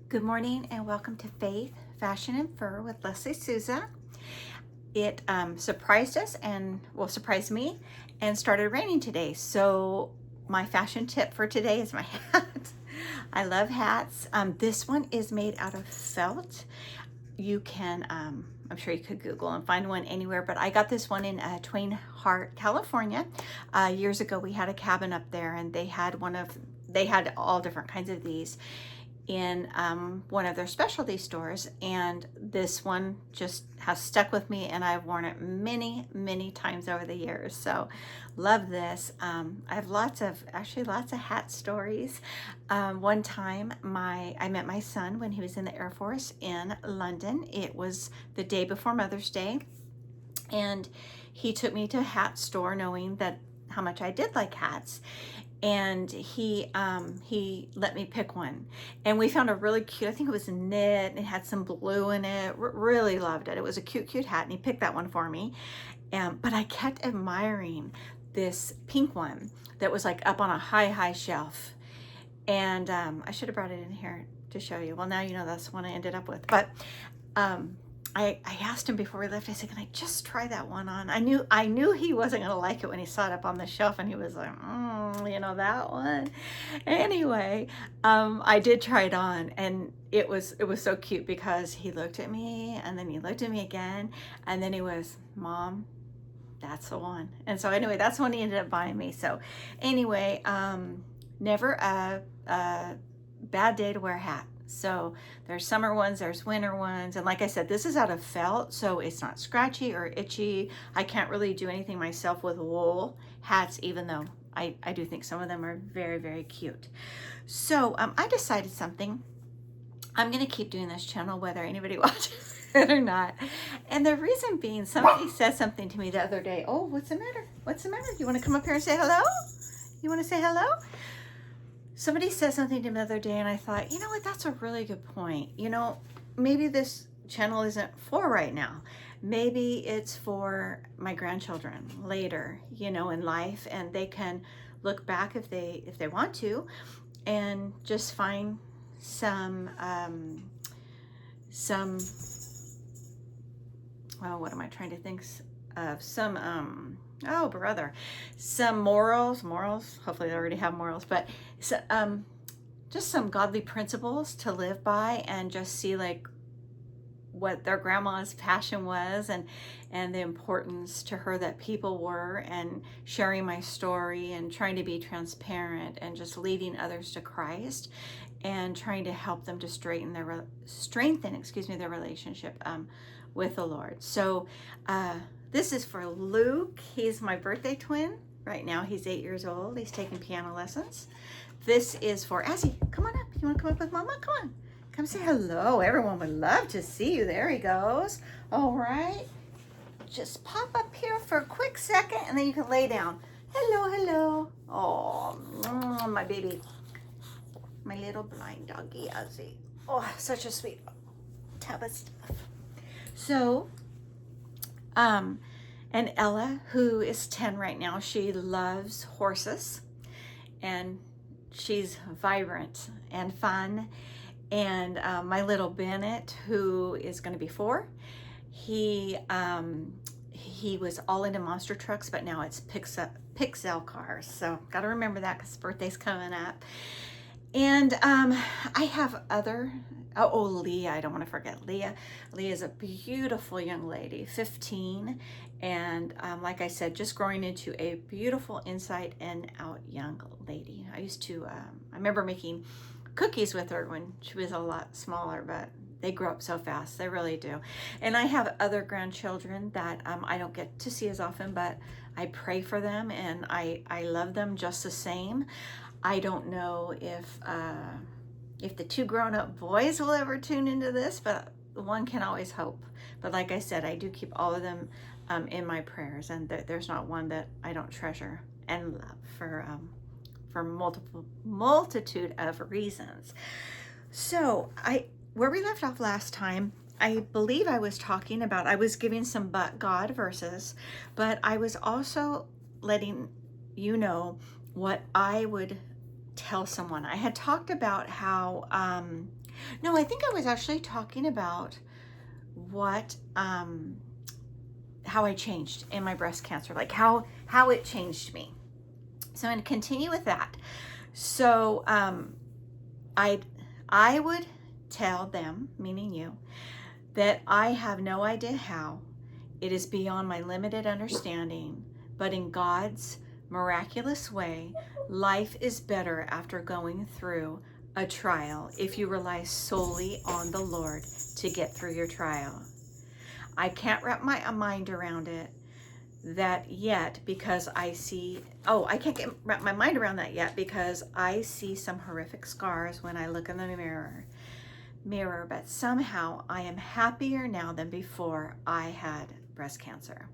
Good morning and welcome to Faith, Fashion, and Fur with Leslie Souza. It surprised us and will surprise me and started raining today. So my fashion tip for today is my hat. I love hats. This one is made out of felt. You can, I'm sure you could Google and find one anywhere, but I got this one in Twain Harte, California. Years ago, we had a cabin up there and they had all different kinds of these in one of their specialty stores, and this one just has stuck with me and I've worn it many times over the years. So love this. I have lots of hat stories. One time I met my son when he was in the Air Force in London. It was the day before Mother's Day, and he took me to a hat store knowing that how much I did like hats, and he let me pick one, and we found a really cute, I think it was knit and it had some blue in it. Really loved it. It was a cute hat, and he picked that one for me. But I kept admiring this pink one that was like up on a high shelf, and I should have brought it in here to show you. Well, now you know that's the one I ended up with. But I asked him before we left, I said, can I just try that one on? I knew he wasn't going to like it when he saw it up on the shelf, and he was like, that one. Anyway, I did try it on, and it was so cute because he looked at me, and then he looked at me again, and then he was, Mom, that's the one. And so anyway, that's when he ended up buying me. So anyway, never a bad day to wear a hat. So there's summer ones, there's winter ones, and like I said, this is out of felt, so it's not scratchy or itchy. I can't really do anything myself with wool hats, even though I do think some of them are very cute. So I decided something. I'm going to keep doing this channel whether anybody watches it or not. And the reason being, somebody said something to me the other day. Oh, what's the matter? What's the matter? You want to come up here and say hello? You want to say hello? Somebody said something to me the other day, and I thought, you know what, that's a really good point. Maybe this channel isn't for right now. Maybe it's for my grandchildren later, in life, and they can look back if they want to, and just find some well, what am I trying to think of? Some some morals. Hopefully they already have morals, but so, just some godly principles to live by, and just see like what their grandma's passion was, and the importance to her that people were, and sharing my story and trying to be transparent and just leading others to Christ, and trying to help them to strengthen their relationship with the Lord. So this is for Luke. He's my birthday twin. Right now he's 8 years old. He's taking piano lessons. This is for Azzy. Come on up. You want to come up with Mama? Come on. Come say hello. Everyone would love to see you. There he goes. All right. Just pop up here for a quick second, and then you can lay down. Hello. Oh, my baby. My little blind doggy, Azzy. Oh, such a sweet tub of stuff. So, and Ella, who is 10 right now, she loves horses, and she's vibrant and fun. And my little Bennett, who is going to be 4, he was all into monster trucks, but now it's Pixel cars. So got to remember that because birthday's coming up. And I have Leah, I don't want to forget Leah. Leah is a beautiful young lady, 15, and like I said, just growing into a beautiful inside and out young lady. I remember making cookies with her when she was a lot smaller, but they grow up so fast, they really do. And I have other grandchildren that I don't get to see as often, but I pray for them, and I love them just the same. I don't know if the 2 grown-up boys will ever tune into this, but one can always hope. But like I said, I do keep all of them in my prayers, and there's not one that I don't treasure and love for multitude of reasons. So where we left off last time, I believe I was giving some but God verses, but I was also letting you know what I would tell someone. I had talked about how No, I think I was actually talking about what, how I changed in my breast cancer, like how it changed me. So I'm going to continue with that. So I would tell them, meaning you, that I have no idea how. It is beyond my limited understanding, but in God's miraculous way, life is better after going through a trial if you rely solely on the Lord to get through your trial. I can't wrap my mind around it that yet because I can't wrap my mind around that yet because I see some horrific scars when I look in the mirror, but somehow I am happier now than before I had breast cancer.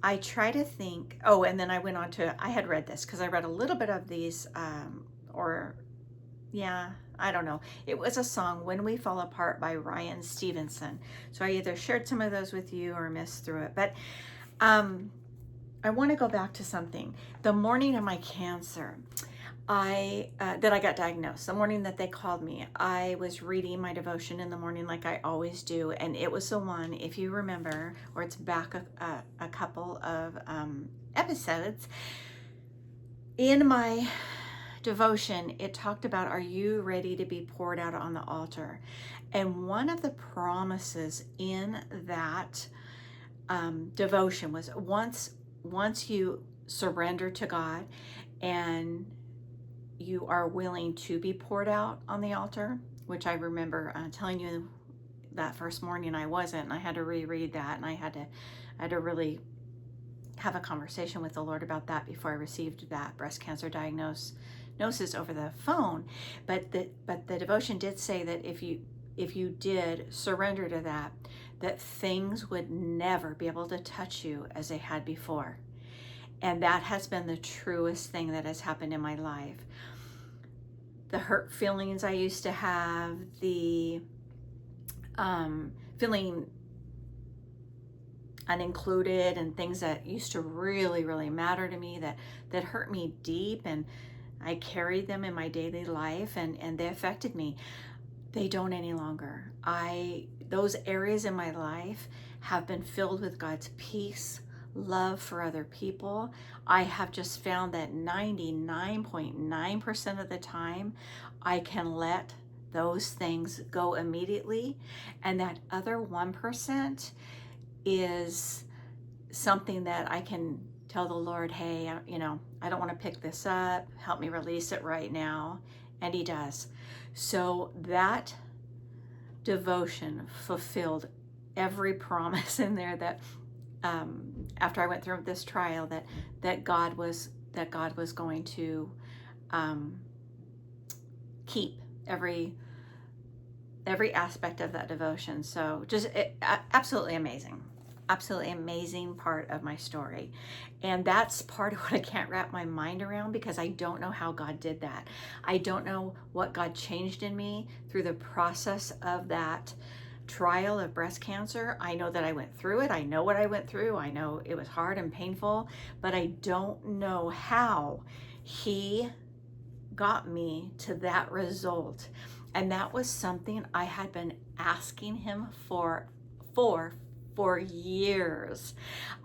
I try to think, and then I went on to, I had read this because I read a little bit of these, I don't know. It was a song, When We Fall Apart by Ryan Stevenson. So I either shared some of those with you or missed through it. But I want to go back to something. The morning of my cancer, that I got diagnosed, the morning that they called me, I was reading my devotion in the morning like I always do, and it was the one, if you remember, or it's back a couple of episodes, in my devotion, it talked about, are you ready to be poured out on the altar? And one of the promises in that devotion was once you surrender to God and you are willing to be poured out on the altar, which I remember telling you that first morning I wasn't, and I had to reread that, and I had to really have a conversation with the Lord about that before I received that breast cancer diagnosis over the phone. But the devotion did say that if you did surrender to that things would never be able to touch you as they had before. And that has been the truest thing that has happened in my life. The hurt feelings I used to have, the feeling unincluded, and things that used to really, really matter to me, that hurt me deep, and I carried them in my daily life, and they affected me. They don't any longer. Those areas in my life have been filled with God's peace, love for other people. I have just found that 99.9% of the time, I can let those things go immediately. And that other 1% is something that I can tell the Lord, hey, I don't want to pick this up. Help me release it right now. And He does. So that devotion fulfilled every promise in there that after I went through this trial, that God was going to keep every aspect of that devotion. So just absolutely amazing part of my story. And that's part of what I can't wrap my mind around, because I don't know how God did that. I don't know what God changed in me through the process of that trial of breast cancer. I know that I went through it. I know what I went through. I know it was hard and painful, but I don't know how He got me to that result. And that was something I had been asking Him for years.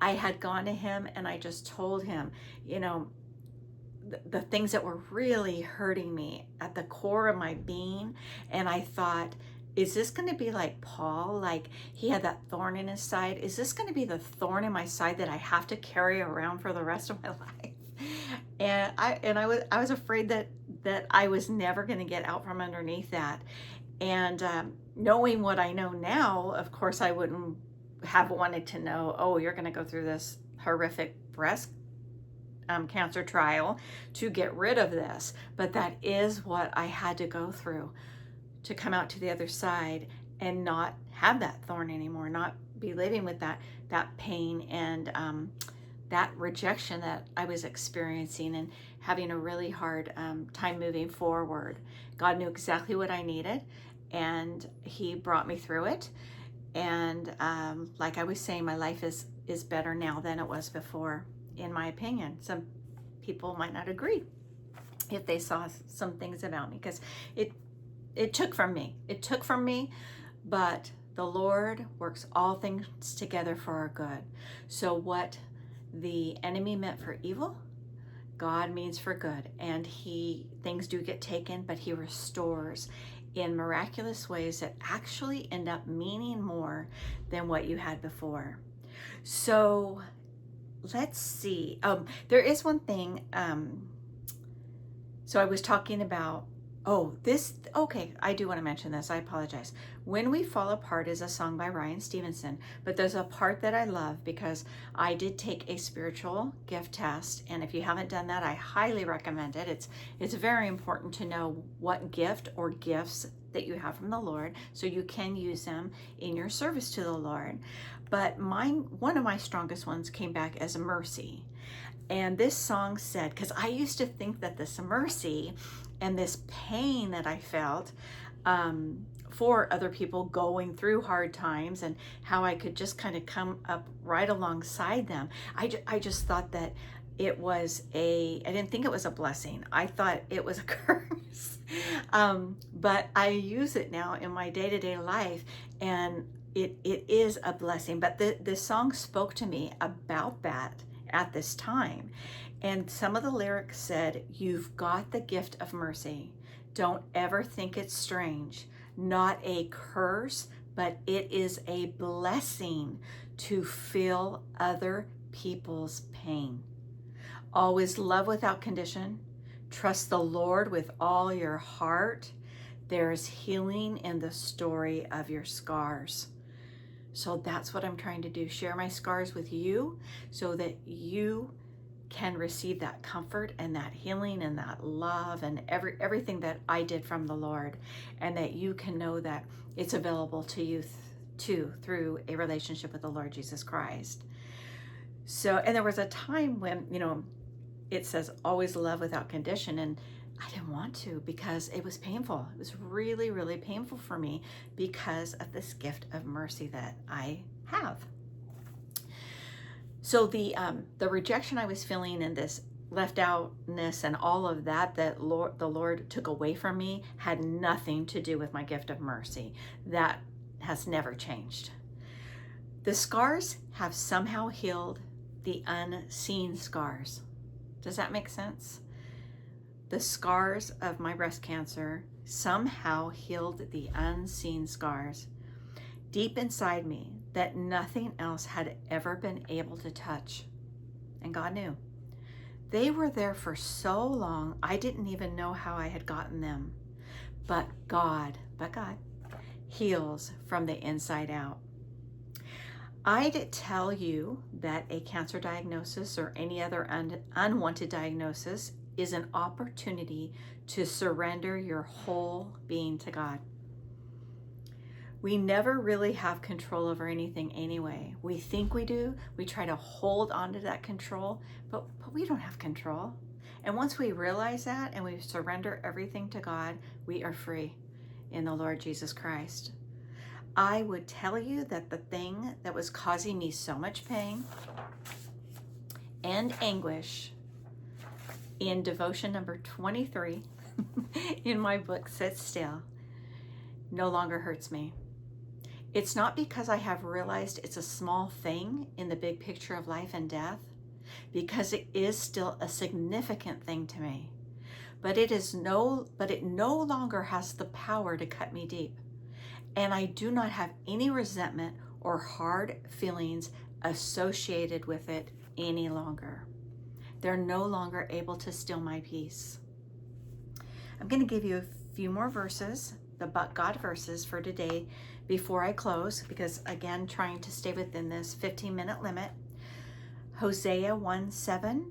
I had gone to Him and I just told Him, the things that were really hurting me at the core of my being. And I thought, is this going to be like Paul? Like, he had that thorn in his side. Is this going to be the thorn in my side that I have to carry around for the rest of my life? And I was afraid that I was never going to get out from underneath that. And knowing what I know now, of course, I wouldn't have wanted to know, oh, you're going to go through this horrific breast cancer trial to get rid of this. But that is what I had to go through to come out to the other side and not have that thorn anymore, not be living with that pain and that rejection that I was experiencing and having a really hard time moving forward. God knew exactly what I needed, and He brought me through it. And like I was saying, my life is better now than it was before, in my opinion. Some people might not agree if they saw some things about me, because it took from me. It took from me, but the Lord works all things together for our good. So what the enemy meant for evil, God means for good. And things do get taken, but he restores in miraculous ways that actually end up meaning more than what you had before. So let's see. There is one thing. So I was talking about, okay, I do want to mention this. I apologize. When We Fall Apart is a song by Ryan Stevenson, but there's a part that I love because I did take a spiritual gift test. And if you haven't done that, I highly recommend it. It's very important to know what gift or gifts that you have from the Lord so you can use them in your service to the Lord. But one of my strongest ones came back as mercy. And this song said, because I used to think that this mercy and this pain that I felt for other people going through hard times and how I could just kind of come up right alongside them, I just thought that it was I didn't think it was a blessing. I thought it was a curse. But I use it now in my day-to-day life, and it is a blessing. But the song spoke to me about that at this time. And some of the lyrics said, "You've got the gift of mercy. Don't ever think it's strange. Not a curse, but it is a blessing to feel other people's pain. Always love without condition. Trust the Lord with all your heart. There's healing in the story of your scars." So that's what I'm trying to do. Share my scars with you so that you can receive that comfort and that healing and that love and everything that I did from the Lord, and that you can know that it's available to you too through a relationship with the Lord Jesus Christ. So, and there was a time when, it says always love without condition, and I didn't want to because it was painful. It was really, really painful for me because of this gift of mercy that I have. So the rejection I was feeling and this left outness and all of that the Lord took away from me had nothing to do with my gift of mercy. That has never changed. The scars have somehow healed the unseen scars. Does that make sense? The scars of my breast cancer somehow healed the unseen scars deep inside me that nothing else had ever been able to touch. And God knew. They were there for so long, I didn't even know how I had gotten them. But God heals from the inside out. I'd tell you that a cancer diagnosis or any other unwanted diagnosis is an opportunity to surrender your whole being to God. We never really have control over anything anyway. We think we do. We try to hold on to that control, but we don't have control. And once we realize that and we surrender everything to God, we are free in the Lord Jesus Christ. I would tell you that the thing that was causing me so much pain and anguish in devotion number 23 in my book, Sit Still, no longer hurts me. It's not because I have realized it's a small thing in the big picture of life and death, because it is still a significant thing to me. But it no longer has the power to cut me deep. And I do not have any resentment or hard feelings associated with it any longer. They're no longer able to steal my peace. I'm going to give you a few more verses, the But God verses for today before I close, because again, trying to stay within this 15-minute limit. Hosea 1:7,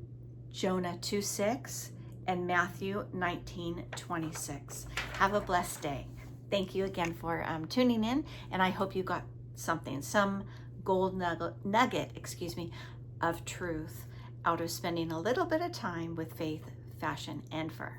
Jonah 2:6, and Matthew 19:26. Have a blessed day. Thank you again for tuning in, and I hope you got something, some gold nugget, of truth out of spending a little bit of time with Faith, Fashion, and Fur.